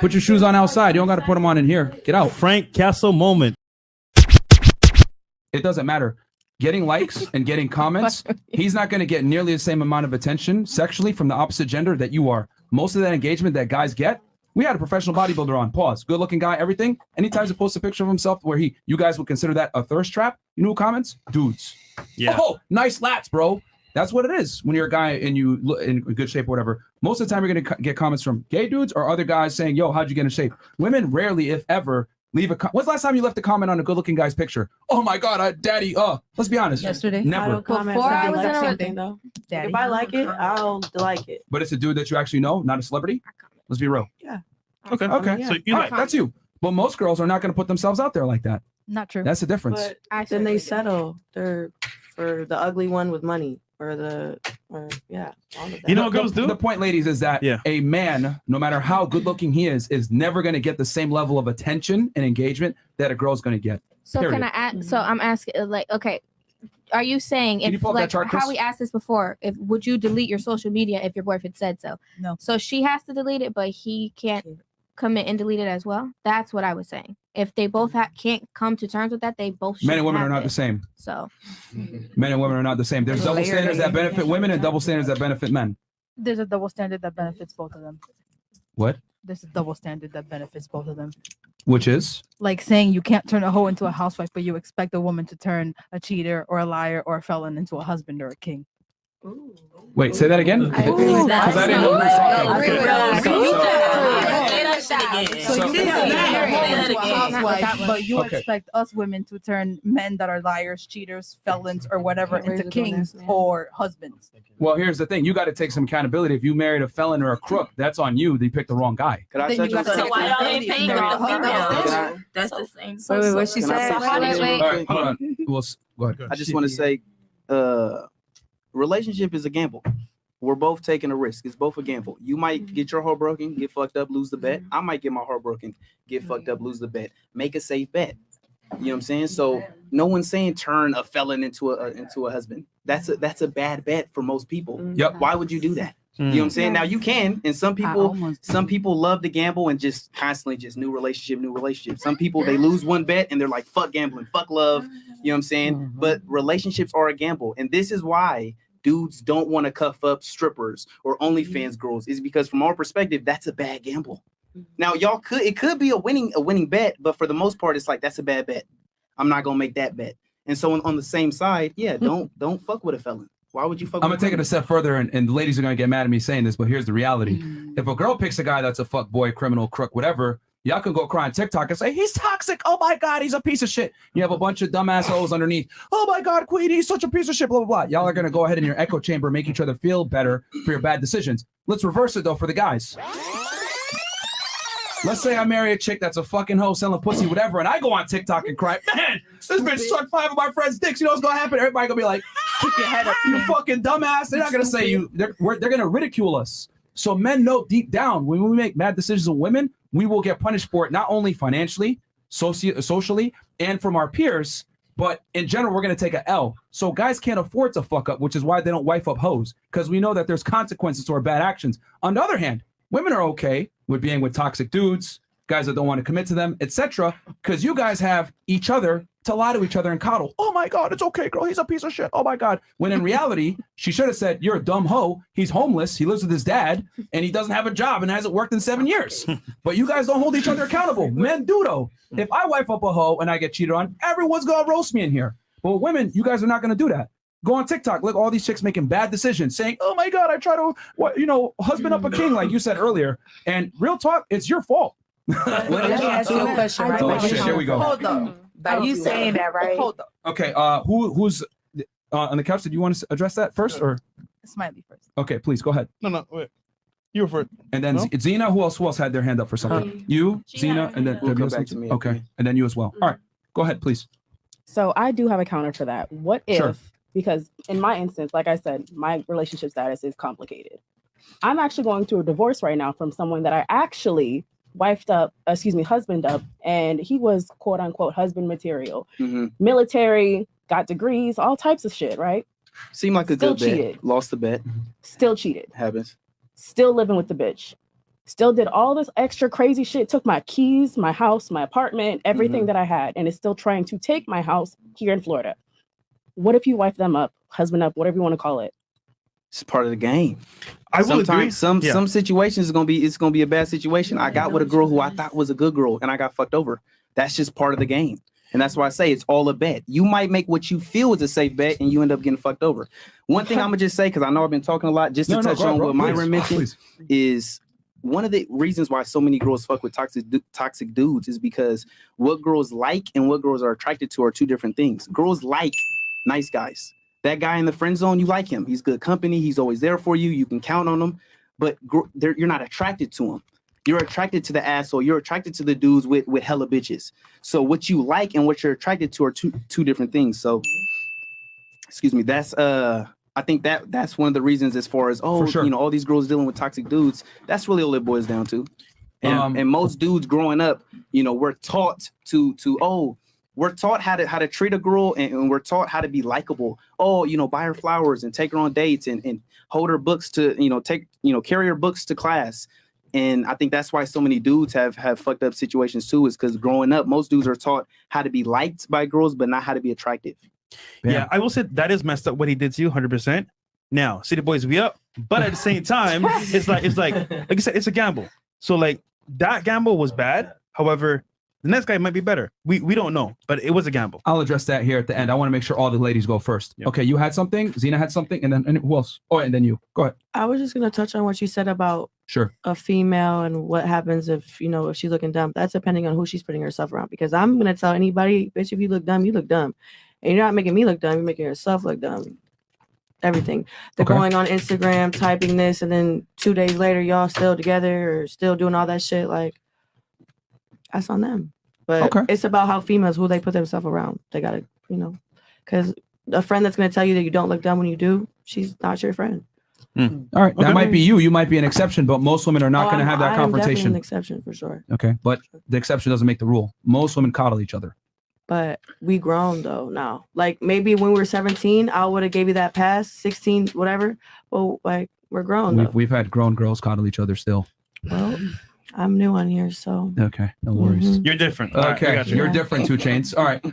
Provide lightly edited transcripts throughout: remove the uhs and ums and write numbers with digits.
Put your shoes on outside. You don't got to put them on in here. Get out. Frank Castle moment. It doesn't matter. Getting likes and getting comments, he's not going to get nearly the same amount of attention sexually from the opposite gender that you are. Most of that engagement that guys get, we had a professional bodybuilder on. Pause. Good looking guy, everything. Anytime he posts a picture of himself where you guys would consider that a thirst trap, you know who comments? Dudes. Yeah. Oh, nice lats, bro. That's what it is when you're a guy and you look in good shape or whatever. Most of the time, you're going to get comments from gay dudes or other guys saying, yo, how'd you get in shape? Women rarely, if ever, leave a when's the last time you left a comment on a good-looking guy's picture? Oh, my God, daddy, let's be honest. Yesterday. Never. Before I was in something, though. Daddy. If I like it, I'll like it. But it's a dude that you actually know, not a celebrity? Let's be real. Yeah. Okay. Yeah. So you All right, that's you. But most girls are not going to put themselves out there like that. Not true. That's the difference. But then they settle. They're for the ugly one with money or all of that. You know what girls do? The point, ladies, is that a man, no matter how good looking he is never going to get the same level of attention and engagement that a girl's going to get. So Period. can I ask? So I'm asking, okay, are you saying Can you if pull up that like chart, Chris? how we asked this before? If would you delete your social media if your boyfriend said so? No. So she has to delete it, but he can't commit and delete it as well. That's what I was saying. If they both can't come to terms with that, they both Men and women have are not it. the same. So Men and women are not the same. There's double standards that benefit women and double standards that benefit men. There's a double standard that benefits both of them. What? There's a double standard that benefits both of them. Which is? Like saying you can't turn a hoe into a housewife, but you expect a woman to turn a cheater or a liar or a felon into a husband or a king. Wait, say that again? Because I didn't know what you were talking about. So you can't turn a hoe into a housewife, but you expect us women to turn men that are liars, cheaters, felons, or whatever into kings or husbands. Well, here's the thing. You got to take some accountability. If you married a felon or a crook, that's on you. You picked the wrong guy. Could I touch on So why y'all ain't paying off the females? That's the same. Wait, what she said? All right, hold on. Go ahead. I just want to say, relationship is a gamble. We're both taking a risk. It's both a gamble. You might get your heart broken, get fucked up, lose the bet. I might get my heart broken, get fucked up, lose the bet. Make a safe bet. You know what I'm saying? So no one's saying turn a felon into a husband. That's a bad bet for most people. Yep. Why would you do that? You know what I'm saying? Now you can, and some people love to gamble and just constantly just new relationship. Some people they lose one bet and they're like, fuck gambling, fuck love. You know what I'm saying? But relationships are a gamble, and this is why dudes don't want to cuff up strippers or OnlyFans girls, is because from our perspective, that's a bad gamble. Now it could be a winning bet, but for the most part, it's like that's a bad bet. I'm not gonna make that bet. And so on the same side, don't fuck with a felon. Why would you fuck? I'm gonna take it a step further, and the ladies are gonna get mad at me saying this, but here's the reality: if a girl picks a guy that's a fuck boy, criminal, crook, whatever, y'all can go cry on TikTok and say he's toxic. Oh my God, he's a piece of shit. You have a bunch of dumbass hoes underneath. Oh my God, Queen, he's such a piece of shit. Blah blah blah. Y'all are gonna go ahead in your echo chamber, make each other feel better for your bad decisions. Let's reverse it though for the guys. Let's say I marry a chick that's a fucking hoe selling pussy, whatever, and I go on TikTok and cry, man, this bitch sucked 5 of my friends' dicks. You know what's gonna happen? Everybody gonna be like, kick your head up, you fucking dumbass. They're not gonna say you. They're gonna ridicule us. So men know deep down when we make bad decisions with women, we will get punished for it, not only financially, socially, and from our peers, but in general, we're gonna take a L. So guys can't afford to fuck up, which is why they don't wife up hoes, because we know that there's consequences to our bad actions. On the other hand, women are okay with being with toxic dudes, guys that don't want to commit to them, etc. Because you guys have each other to lie to each other and coddle. Oh my God, it's okay, girl. He's a piece of shit. Oh my God. When in reality, she should have said, you're a dumb hoe. He's homeless. He lives with his dad and he doesn't have a job and hasn't worked in 7 years. But you guys don't hold each other accountable. Men do though. If I wife up a hoe and I get cheated on, everyone's going to roast me in here. But with women, you guys are not going to do that. Go on TikTok. Look, all these chicks making bad decisions, saying, "Oh my God, I try to, husband up a king," like you said earlier. And real talk, it's your fault. Let me ask you a question, right? Oh shit, here we go. Hold up. By you saying that, right? Hold up. Okay. Who's on the couch? Did you want to address that first, or? Smiley first. Okay, please go ahead. No, wait. You were first. And then Zena. Who else had their hand up for something? You, Zena, and then We'll come back to me. Okay, and then you as well. All right, go ahead, please. So I do have a counter for that. What if? Sure. Because in my instance, like I said, my relationship status is complicated. I'm actually going through a divorce right now from someone that I actually husband up, and he was quote unquote husband material, military, got degrees, all types of shit, right? Seemed like a Still good bet. cheated. Lost the bet. Still cheated. Happens. Still living with the bitch. still did all this extra crazy shit, took my keys, my house, my apartment, everything that I had, and is still trying to take my house here in Florida. What if you wife them up, husband up, whatever you want to call it? It's part of the game. I will agree. Sometimes some situations it's gonna be a bad situation. I got with a girl who I thought was a good girl, and I got fucked over. That's just part of the game, and that's why I say it's all a bet. You might make what you feel is a safe bet, and you end up getting fucked over. One thing I'm gonna just say, because I know I've been talking a lot, just to touch on what Myron mentioned, is one of the reasons why so many girls fuck with toxic dudes is because what girls like and what girls are attracted to are two different things. Girls like nice guys. That guy in the friend zone, you like him. He's good company. He's always there for you. You can count on him. But you're not attracted to him. You're attracted to the asshole. You're attracted to the dudes with hella bitches. So what you like and what you're attracted to are two different things. So, excuse me. That's I think that's one of the reasons as far as all these girls dealing with toxic dudes. That's really all it boils down to. And most dudes growing up, we're taught we're taught how to treat a girl, and we're taught how to be likable. Buy her flowers and take her on dates and hold her books to, carry her books to class. And I think that's why so many dudes have fucked up situations too, is because growing up, most dudes are taught how to be liked by girls, but not how to be attractive. Yeah, I will say that is messed up what he did to you, 100%. Now, City Boys, we up, but at the same time, it's like I said, it's a gamble. So like that gamble was bad. However, the next guy might be better. We don't know, but it was a gamble. I'll address that here at the end. I want to make sure all the ladies go first. Yep. Okay, you had something. Zena had something, and then who else? Oh, and then you. Go ahead. I was just gonna touch on what you said about a female and what happens if she's looking dumb. That's depending on who she's putting herself around. Because I'm gonna tell anybody, bitch, if you look dumb, you look dumb, and you're not making me look dumb. You're making yourself look dumb. Everything. They're going on Instagram, typing this, and then 2 days later, y'all still together or still doing all that shit. Like, that's on them. But it's about how females, who they put themselves around. They gotta, because a friend that's gonna tell you that you don't look dumb when you do, she's not your friend. All right, that might be you. You might be an exception, but most women are not going to have that I'm confrontation. An exception for sure. Okay, but the exception doesn't make the rule. Most women coddle each other. But we grown though now. Like maybe when we were 17, I would have gave you that pass. 16, whatever. But like we're grown. We've had grown girls coddle each other still. Well, I'm new on here, so okay, no worries. You're different. Okay, right, you're different. 2 Chainz. All right.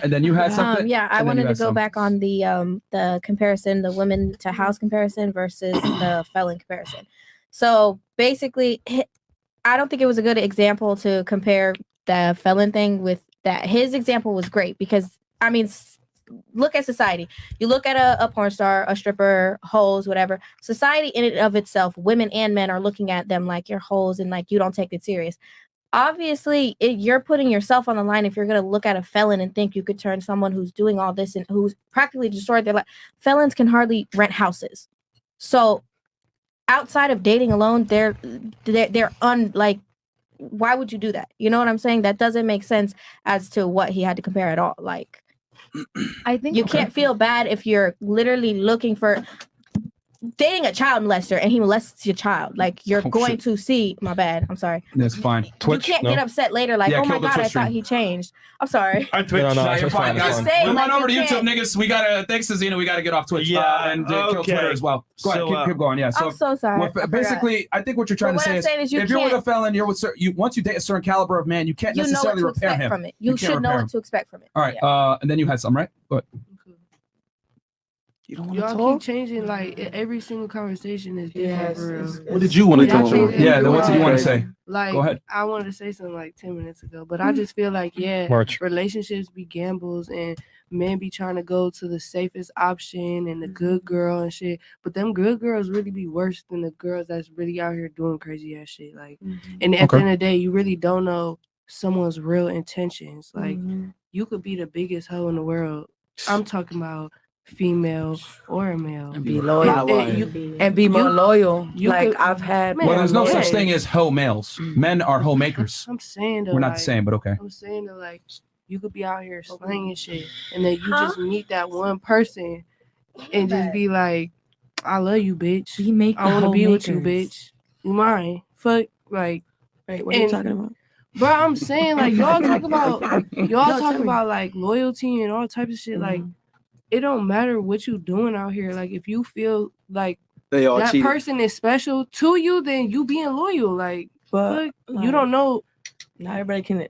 And then you had something. Yeah, I wanted to go back on the comparison, the women to house comparison versus the felon comparison. So basically, I don't think it was a good example to compare the felon thing with that. His example was great because look at society. You look at a porn star, a stripper, hoes, whatever. Society in and of itself, women and men are looking at them like you're hoes and like you don't take it serious. Obviously, you're putting yourself on the line if you're going to look at a felon and think you could turn someone who's doing all this and who's practically destroyed their life. Felons can hardly rent houses. So outside of dating alone, they're why would you do that? You know what I'm saying? That doesn't make sense as to what he had to compare at all. Like, I think you can't feel bad if you're literally looking for dating a child molester and he molests your child. Like you're going to see. My bad. I'm sorry. That's fine. Twitch, you can't get upset later. Like, oh my god, I thought he changed. I'm sorry. On Twitch. No, you're fine, guys. We went over to you YouTube, niggas. We gotta. Thanks to Zena, we gotta get off Twitch. And kill Twitter as well. Go ahead, keep going. Yeah. So I'm so sorry. Basically, I think what you're trying to say is, if you're with a felon, you're with once you date a certain caliber of man, you can't necessarily repair him. From it. You should know what to expect from it. All right. And then you had some, right? Go ahead. You don't want to Y'all talk? keep changing, like every single conversation is different. For real. What did you want to talk about? Yeah, then what did you want to say? Like, go ahead. I wanted to say something like 10 minutes ago, but I just feel like, relationships be gambles and men be trying to go to the safest option and the good girl and shit. But them good girls really be worse than the girls that's really out here doing crazy ass shit. Like, and at the end of the day, you really don't know someone's real intentions. Like, you could be the biggest hoe in the world. I'm talking about female or a male, and be loyal and be more loyal. Like I've had. Well, there's no such thing as hoe males. Men are hoe makers. I'm saying that we're not the same, but okay. I'm saying that like you could be out here slanging shit, and then you just meet that one person, and just be like, "I love you, bitch. I want to be with you, bitch. You mine." Fuck, like. Wait, what are you talking about? Bro, I'm saying like y'all talk about like loyalty and all types of shit. Like, it don't matter what you doing out here. Like, if you feel like They all that cheated. person is special to you, then you being loyal. Like, But fuck, you don't know. Not everybody can